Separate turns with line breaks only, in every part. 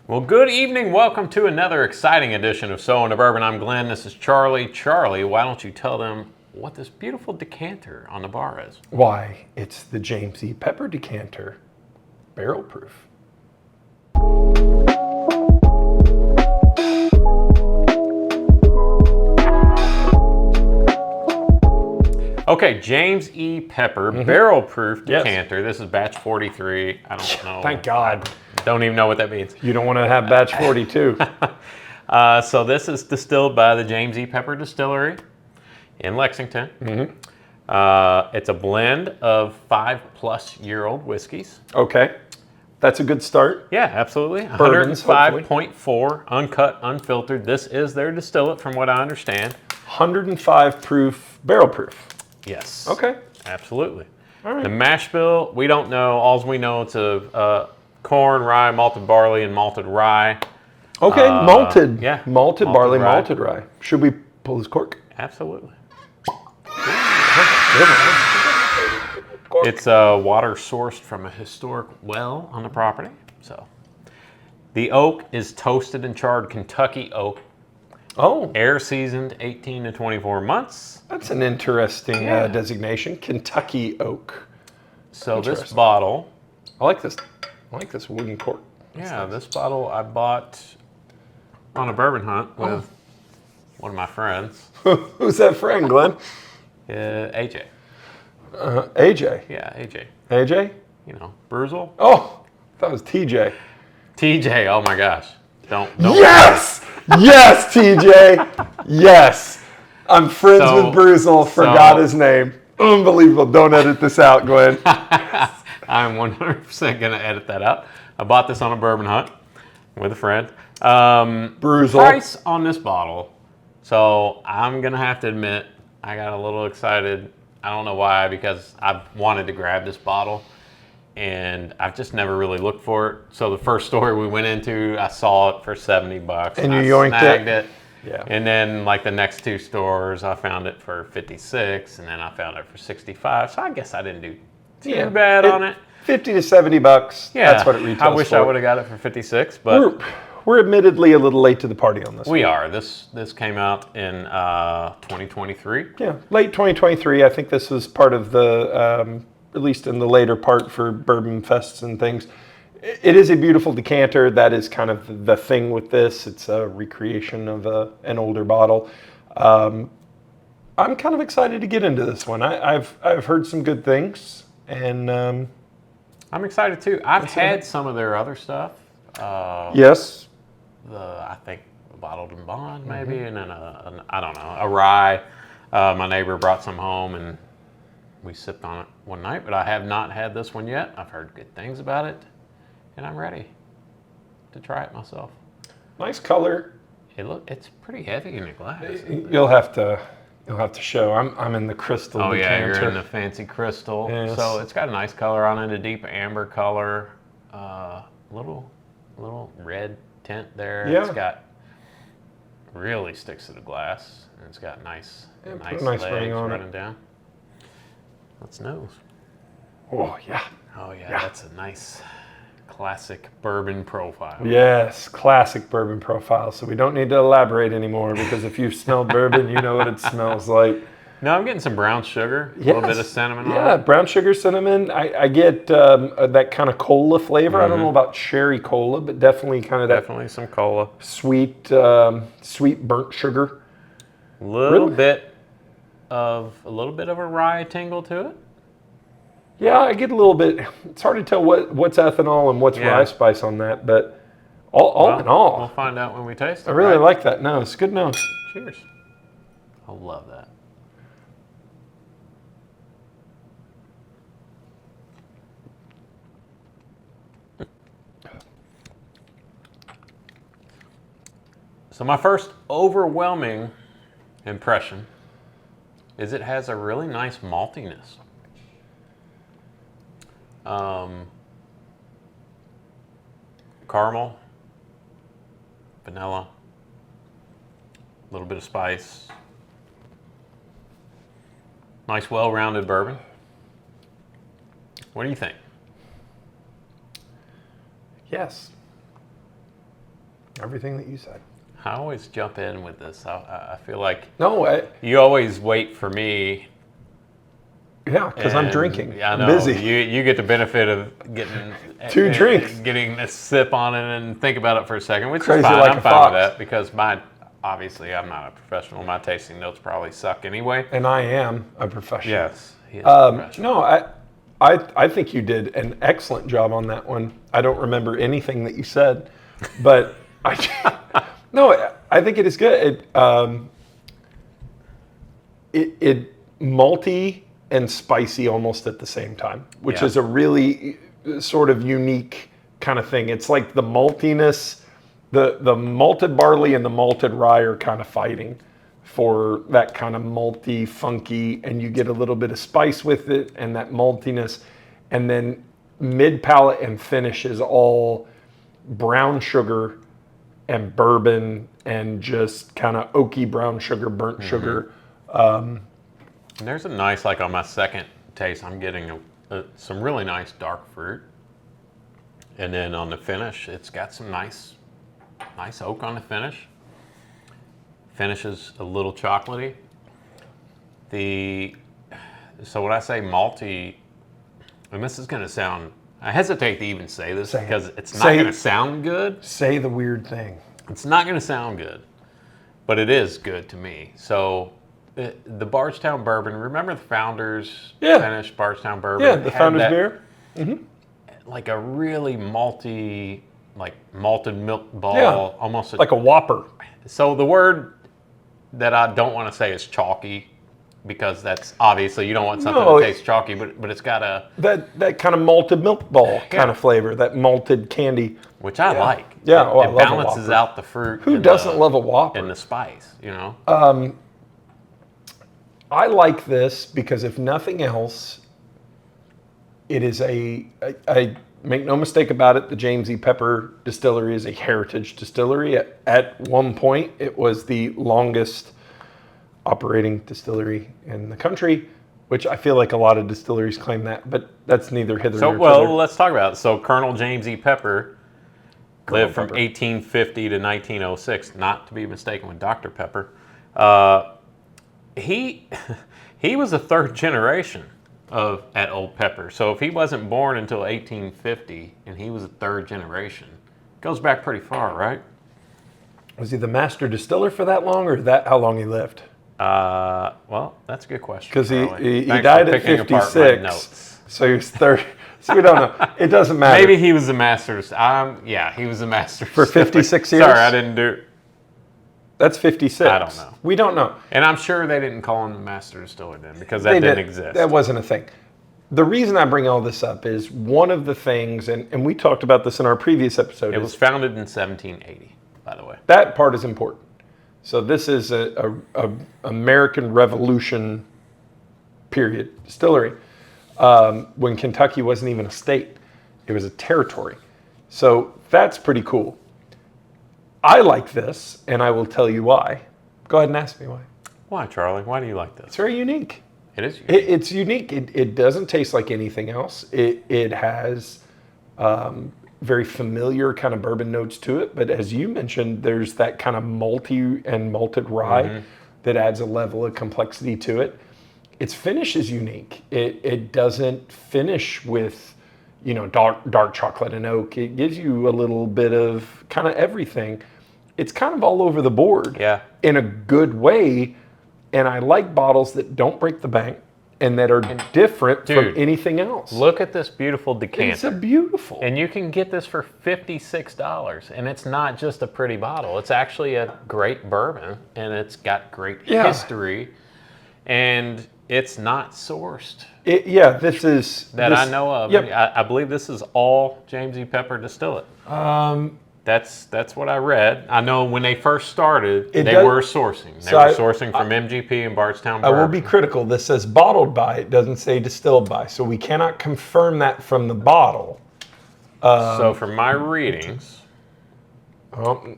Well, good evening. Welcome to another exciting edition of So Into Bourbon. I'm Glenn. This is Charlie. Charlie, why don't you tell them what this beautiful decanter on the bar is?
Why, it's the James E. Pepper decanter, barrel proof.
Okay, James E. Pepper, barrel proof
Yes.
decanter. This is batch 43. I don't know.
Thank God.
Don't even know what that means.
You don't want to have batch 42.
So this is distilled by the James E. Pepper Distillery in Lexington. It's a blend of 5-plus-year-old whiskeys.
Okay, that's a good start.
Yeah, absolutely.
Bourbons,
105.4, uncut, unfiltered. This is their distillate, from what I understand.
105 proof, barrel proof.
Yes.
Okay.
Absolutely.
All right.
The mash bill, we don't know. All we know, it's a corn, rye, malted barley, and malted rye.
Okay, malted.
Yeah.
Malted barley,
rye.
malted rye. Should we pull this cork?
Absolutely.
Cork.
It's water sourced from a historic well on the property. So, the oak is toasted and charred Kentucky oak,
Oh,
air seasoned 18 to 24 months.
that's an interesting
Yeah.
designation. Kentucky oak.
So this
Interesting.
bottle,
I like this. I like this wooden cork.
yeah, this bottle I bought on a bourbon hunt with one of my friends,
Who's that friend, Glenn?
AJ.
AJ.
Yeah, AJ.
AJ?
You know, Bruzel.
Oh, that was TJ.
TJ. Oh my gosh. Don't.
Yes! Yes, TJ! Yes! I'm friends
So-
with Bruzel, forgot
so-
his name. Unbelievable. Don't edit this out, Glenn.
I'm 100% going to edit that out. I bought this on a bourbon hunt with a friend.
Bruzel.
Price on this bottle. So I'm going to have to admit, I got a little excited. I don't know why, because I've wanted to grab this bottle and I've just never really looked for it. So the first store we went into, I saw it for $70.
And you
I
yoinked
snagged
it?
it.
Yeah.
And then like the next two stores, I found it for 56 and then I found it for 65. So I guess I didn't do too bad on it.
50 to 70 bucks.
Yeah,
That's what it retails
I wish
for.
I would have got it for 56, but
We're admittedly a little late to the party on this.
we are. This came out in 2023.
Yeah, late 2023. I think this was part of the, at least in the later part for bourbon fests and things. It is a beautiful decanter. That is kind of the thing with this. It's a recreation of an older bottle. I'm kind of excited to get into this one. I've heard some good things, and
I'm excited too. I've had some of their other stuff.
yes,
I think a bottled and bond maybe, and then I don't know, a rye. My neighbor brought some home and we sipped on it one night, but I have not had this one yet. I've heard good things about it, and I'm ready to try it myself.
nice color.
It's pretty heavy in the glass.
You'll have to show. I'm in the crystal
Oh yeah,
decanter.
you're in the fancy crystal.
Yes.
So it's got a nice color on it, a deep amber color, little red tint there.
Yeah.
It's got really sticks to the glass, and it's got nice
put a
nice
nice
legs
ring on it.
running down. Let's nose.
Oh yeah.
Oh yeah,
Yeah.
that's a nice classic bourbon profile.
Yes, classic bourbon profile. So we don't need to elaborate anymore, because if you've smelled bourbon, you know what it smells like.
No, I'm getting some brown sugar, a little bit of
Yes.
cinnamon
Yeah,
on it.
brown sugar, cinnamon. I get that kind of cola flavor. I don't know about cherry cola, but definitely kind of that
Definitely some cola.
sweet, sweet burnt sugar.
A little
Really?
bit of a rye tingle to it.
Yeah, I get a little bit. It's hard to tell what's ethanol and what's
Yeah.
rye spice on that, but all in all,
We'll find out when we taste it.
I really
right?
like that nose. Good nose.
Cheers. I love that. So my first overwhelming impression is it has a really nice maltiness. Caramel, vanilla, a little bit of spice. Nice, well-rounded bourbon. What do you think?
Yes. Everything that you said.
I always jump in with this. I feel like
No,
you always wait for me.
yeah, because I'm
And
drinking.
I
I'm
know
busy.
you get the benefit of getting
2 drinks.
getting a sip on it and think about it for a second, which
Crazy
is fine.
like
I'm
a
fine
fox.
with that because obviously I'm not a professional. My tasting notes probably suck anyway.
And I am a professional.
Yes, he is a professional.
No, I think you did an excellent job on that one. I don't remember anything that you said, but no, I think it is good. It malty and spicy almost at the same time, which
Yeah.
is a really sort of unique kind of thing. It's like the maltiness, the malted barley and the malted rye are kind of fighting for that kind of malty, funky, and you get a little bit of spice with it and that maltiness. And then mid palate and finish is all brown sugar and bourbon and just kind of oaky brown sugar, burnt sugar.
And there's a nice, like on my second taste, I'm getting some really nice dark fruit. And then on the finish, it's got some nice oak on the finish. Finish is a little chocolatey. So when I say malty, and this is going to sound, I hesitate to even say this because it's not going to sound good.
Say the weird thing.
It's not going to sound good, but it is good to me. So the Bardstown Bourbon, remember the Founders finished Bardstown Bourbon?
Yeah, the Founders beer.
Like a really malty, like malted milk ball,
Yeah,
almost
like a Whopper.
So the word that I don't want to say is chalky, because that's obviously you don't want something that tastes chalky, but it's got
that kind of malted milk ball kind of flavor, that malted candy,
which I like.
Yeah,
it
I love a
balances
Whopper.
out the fruit.
Who doesn't love a Whopper?
And the spice, you know.
I like this because if nothing else, it is I make no mistake about it, the James E. Pepper Distillery is a heritage distillery. At one point, it was the longest operating distillery in the country, which I feel like a lot of distilleries claim that, but that's neither hither nor thither.
Let's talk about it. So Colonel James E. Pepper lived from
Pepper.
1850 to 1906, not to be mistaken with Dr. Pepper. He was a third generation at Old Pepper. So if he wasn't born until 1850 and he was a third generation, goes back pretty far, right?
Was he the master distiller for that long, or is that how long he lived?
Well, that's a good question.
Because he
Charlie. Thanks
died
for
at
picking apart my
56,
notes.
so he was 30. So we don't know. It doesn't matter.
Maybe he was the master. Yeah, he was the master
For 56 years?
Sorry, I didn't do.
That's 56.
I don't know.
We don't know.
And I'm sure they didn't call him the master distiller then, because that didn't exist.
That wasn't a thing. The reason I bring all this up is one of the things, and we talked about this in our previous episode.
It was founded in 1780, by the way.
That part is important. So this is a American Revolution period distillery, when Kentucky wasn't even a state. It was a territory. So that's pretty cool. I like this, and I will tell you why. Go ahead and ask me why.
Why, Charlie? Why do you like this?
It's very unique.
It is unique.
It's unique. It doesn't taste like anything else. It has very familiar kind of bourbon notes to it, but as you mentioned, there's that kind of malty and malted rye that adds a level of complexity to it. Its finish is unique. It doesn't finish with, dark chocolate and oak. It gives you a little bit of kind of everything. It's kind of all over the board, in a good way. And I like bottles that don't break the bank and that are different from anything else.
Look at this beautiful decanter.
It's a beautiful.
And you can get this for $56. And it's not just a pretty bottle. It's actually a great bourbon. And it's got great history. And it's not sourced.
This is...
I know of.
Yep.
I believe this is all James E. Pepper distillate. That's what I read. I know when they first started, they were sourcing. They were sourcing from MGP and Bardstown Bourbon.
I will be critical. This says bottled by. It doesn't say distilled by. So we cannot confirm that from the bottle.
So from my readings...
nope.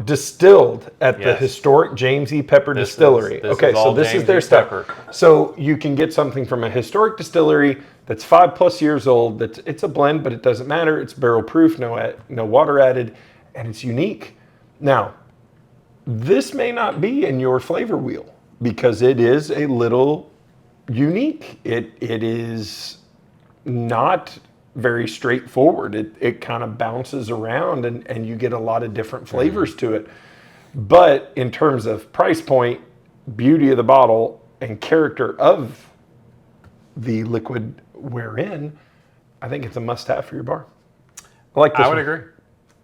Distilled at the historic James E. Pepper Distillery. This is their stuff. So you can get something from a historic distillery that's 5+ years old. It's a blend, but it doesn't matter. It's barrel proof, no water added, and it's unique. Now, this may not be in your flavor wheel because it is a little unique. It is not very straightforward. It kind of bounces around and you get a lot of different flavors to it. But in terms of price point, beauty of the bottle, and character of the liquid we're in, I think it's a must-have for your bar. I like this
I would
one.
agree.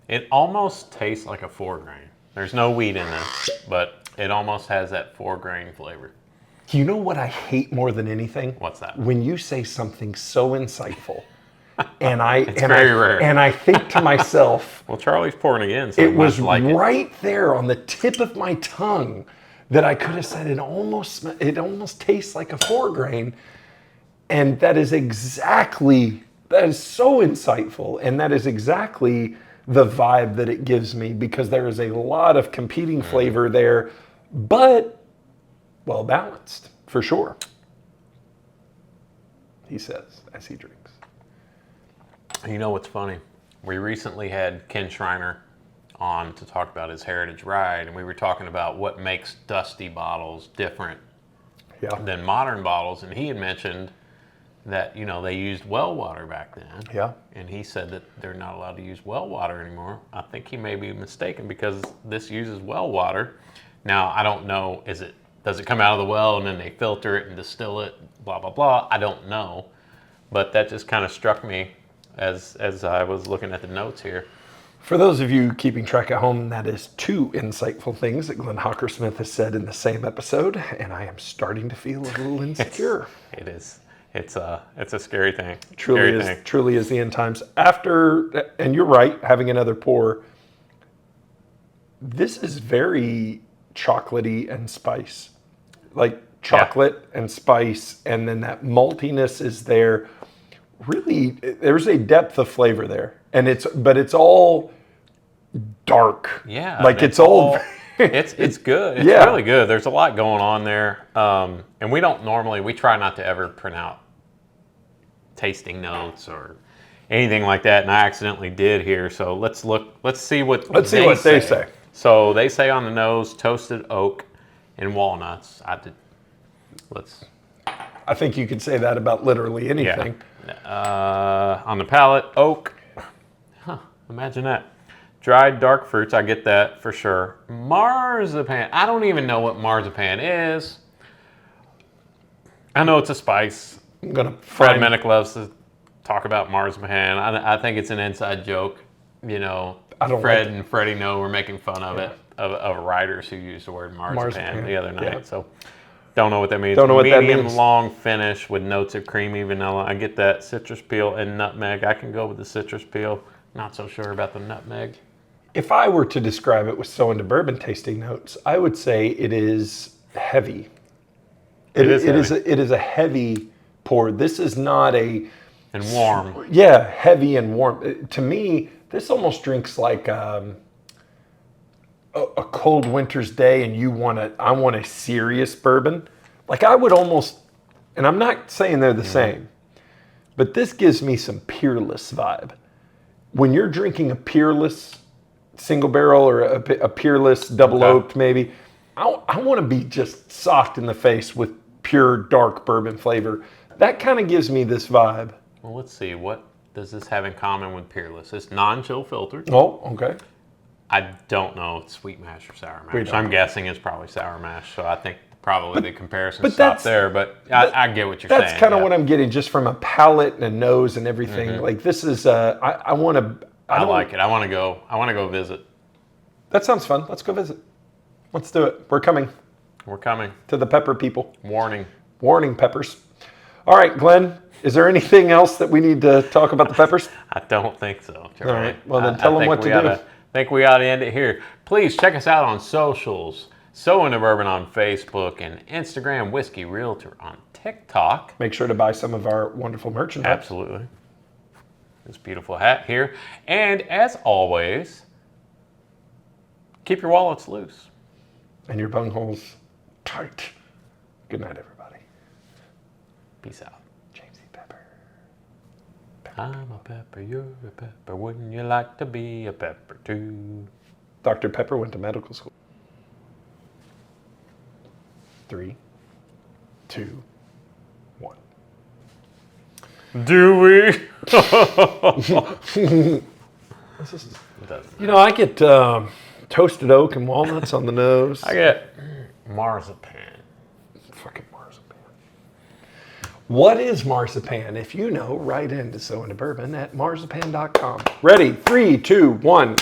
It almost tastes like a 4-grain. There's no wheat in this, but it almost has that 4-grain flavor.
You know what I hate more than anything?
What's that?
When you say something so insightful, and
very rare.
and I think to myself,
Well, Charlie's pouring again, so
it was
like
right there on the tip of my tongue that I could have said it almost tastes like a 4-grain, and that is so insightful, and that is exactly the vibe that it gives me, because there is a lot of competing flavor there, but well balanced, for sure. He says as he drinks.
You know what's funny? We recently had Ken Schreiner on to talk about his Heritage Ride, and we were talking about what makes dusty bottles different than modern bottles, and he had mentioned that, they used well water back then.
Yeah.
And he said that they're not allowed to use well water anymore. I think he may be mistaken because this uses well water. Now, I don't know, does it come out of the well and then they filter it and distill it, blah, blah, blah? I don't know. But that just kind of struck me as I was looking at the notes here.
For those of you keeping track at home, that is 2 insightful things that Glenn Hockersmith has said in the same episode, and I am starting to feel a little insecure.
It is. It's a scary thing.
Truly is the end times. After, and you're right, having another pour, this is very chocolatey and spice. Like chocolate and spice, and then that maltiness is there. Really, there's a depth of flavor there, but it's all dark.
Yeah,
like it's all.
It's good. It's really good. There's a lot going on there, and we try not to ever print out tasting notes or anything like that, and I accidentally did here. So let's see what they say. So they say on the nose, toasted oak and walnuts.
I think you could say that about literally anything.
Yeah. On the palate, oak. Imagine that. Dried dark fruits, I get that for sure. Marzipan. I don't even know what marzipan is. I know it's a spice. Fred Minnick loves to talk about marzipan. I think it's an inside joke. Fred and Freddie know we're making fun of it, of writers who use the word marzipan the other night. Yeah. So don't know what that means. Medium long finish with notes of creamy vanilla. I get that. Citrus peel and nutmeg. I can go with the citrus peel. Not so sure about the nutmeg.
If I were to describe it with so into bourbon tasting notes, I would say it is heavy. It is a heavy pour. This is not and
warm.
Yeah, heavy and warm. To me, this almost drinks like a cold winter's day, and I want a serious bourbon. Like I would almost, and I'm not saying they're the same, but this gives me some Peerless vibe. When you're drinking a Peerless single barrel or a Peerless double oaked, maybe, I want to be just socked in the face with pure dark bourbon flavor. That kind of gives me this vibe.
Well, let's see. What does this have in common with Peerless? It's non-chill filtered.
Oh, okay.
I don't know if it's sweet mash or sour mash. I'm guessing it's probably sour mash, so I think probably the comparison stopped there, but I get what you're saying.
That's kind of what I'm getting just from a palate and a nose and everything. Mm-hmm. Like this is, I want to...
I like it. I want to go visit.
That sounds fun. Let's go visit. Let's do it. We're coming. To the pepper people. Warning, peppers. All right, Glenn, is there anything else that we need to talk about the peppers?
I don't think so, Charlie.
All right. Well, then tell them what to do.
I think we ought to end it here. Please check us out on socials. So Into Bourbon on Facebook and Instagram, Whiskey Realtor on TikTok.
Make sure to buy some of our wonderful merchandise.
Absolutely. This beautiful hat here. And as always, keep your wallets loose.
And your bungholes tight. Good night, everybody.
Peace out.
Jamesy Pepper.
I'm a pepper, you're a pepper. Wouldn't you like to be a pepper too?
Dr. Pepper went to medical school. 3, 2, 1.
Do we?
What's this?
Doesn't
You know, I get toasted oak and walnuts on the nose.
I get marzipan.
Fucking marzipan. What is marzipan? If you know, write in to Sew Into Bourbon at marzipan.com. Ready? 3, 2, 1.